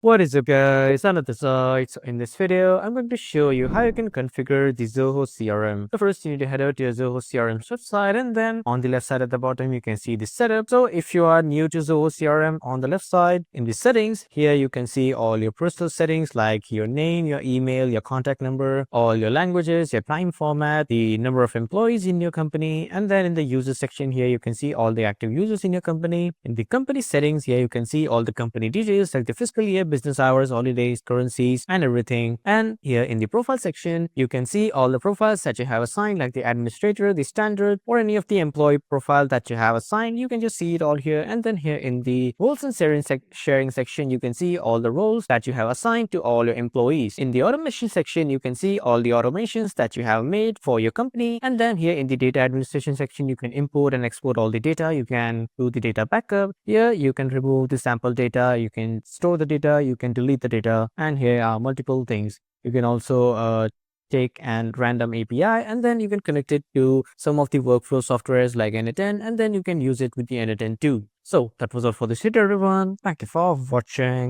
What is up guys, another side. So in this video, I'm going to show you how you can configure the Zoho CRM. So first you need to head out to your Zoho CRM website, and then on the left side at the bottom, you can see the setup. So if you are new to Zoho CRM, on the left side in the settings, here you can see all your personal settings like your name, your email, your contact number, all your languages, your time format, the number of employees in your company. And then in the user section here, you can see all the active users in your company. In the company settings here, you can see all the company details like the fiscal year, business hours, holidays, currencies, and everything. And here in the profile section, you can see all the profiles that you have assigned, like the administrator, the standard, or any of the employee profile that you have assigned. You can just see it all here. And then here in the roles and sharing section, you can see all the roles that you have assigned to all your employees. In the automation section, you can see all the automations that you have made for your company. And then here in the data administration section, you can import and export all the data. You can do the data backup. Here you can remove the sample data, you can store the data, you can delete the data, and here are multiple things. You can also take and random API, and then you can connect it to some of the workflow softwares like N10, and then you can use it with the N10 too. So that was all for this video, everyone. Thank you for watching.